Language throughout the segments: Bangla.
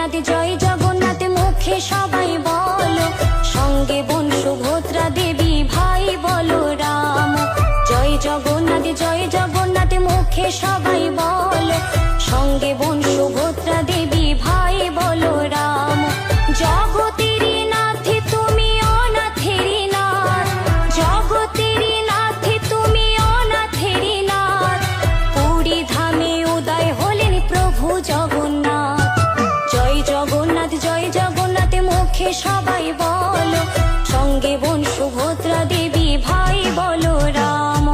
জগন্নাথ জয় জগন্নাথ মুখে সবাই বলো, সঙ্গে বোন সুভদ্রা দেবী ভাই বলো রাম। জয় জগন্নাথ মুখে সবাই বলো, সঙ্গে বোন সুভদ্রা দেবী ভাই বলো রাম। জগতেরই নাথ তুমি অনাথেরই নাথ, জগতেরই নাথ তুমি অনাথেরই নাথ, পুরী ধামে উদয় হলেন প্রভু জগন্নাথ। জয় জগন্নাথ মুখে সবাই বলো, সঙ্গে বোন সুভদ্রা দেবী ভাই বলো রাম।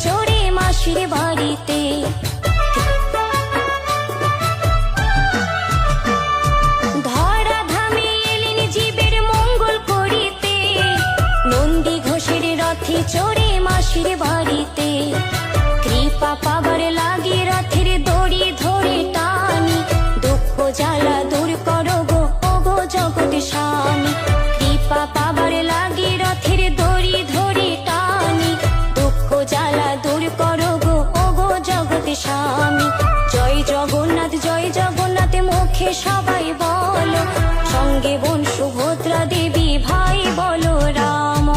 চড়ে মাসির বাড়িতে, ধরা ধামে এলেন জীবের মঙ্গল করিতে, নন্দী ঘোষের রথে চড়ে মাসির বাড়িতে। কৃপা পাবার লাগে রথের দড়ি ধরে টানি, দুঃখ জ্বালা দূর করো গো ওগো জগৎ স্বামী। কৃপা পাবার লাগে রথের দড়ি ধরে টানি, দুঃখ জ্বালা দূর করো গো ওগো জগৎ স্বামী। জয় জগন্নাথ মুখে সবাই বলো, সঙ্গে বোন সুভদ্রা দেবী ভাই বলো রাম।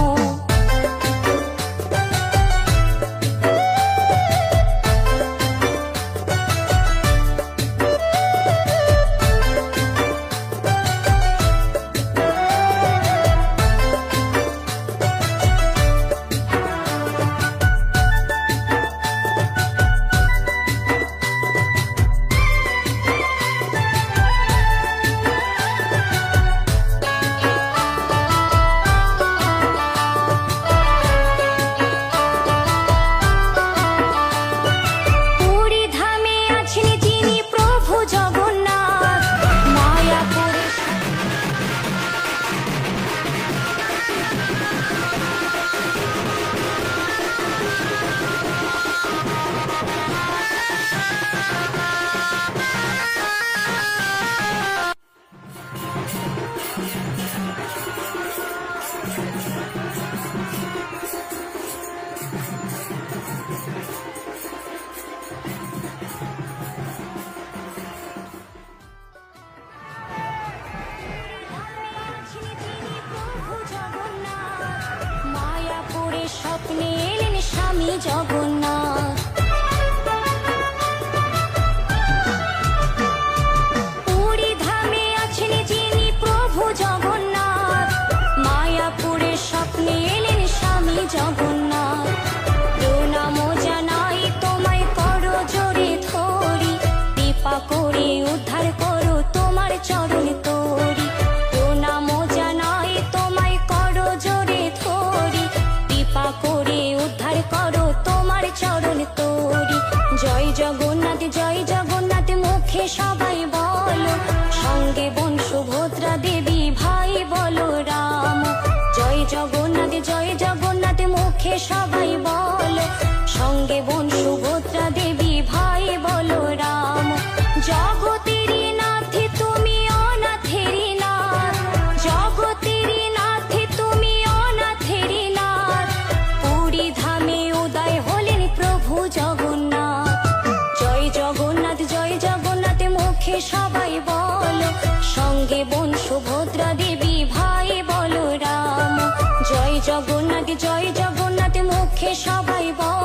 স্বপ্নে এলেন স্বামী জগন্নাথ, পুরী ধামে আছেন যিনি প্রভু জগন্নাথ, মায়াপুরের স্বপ্নে এলেন স্বামী জগন্নাথ। প্রণাম জানাই তোমায় করো জোরে ধরি, কৃপা করে উদ্ধার করো তোমার চরণ তোরি। প্রণাম জানাই তোমায় করো জোরে ধরি, কৃপা করে উদ্ধার করো তোমার চরণ তোরি। জয় জগন্নাথ মুখে সবাই বলো, সঙ্গে বোন সুভদ্রা দেবী ভাই বলো রাম। জয় জগন্নাথ মুখে সবাই বলো, সঙ্গে বোন সুভদ্রা দেবী ভাই বলো রাম। জগতেরই নাথ তুমি অনাথেরই নাথ, জগতেরই নাথ তুমি অনাথেরই নাথ, পুরী ধামে উদয় হলেন প্রভু জগন্নাথ। জয় জগন্নাথ মুখে সবাই বলো, সঙ্গে বোন সুভদ্রা দেবী ভাই বলো রাম। জয় জগন্নাথ মুখে সবাই বলো,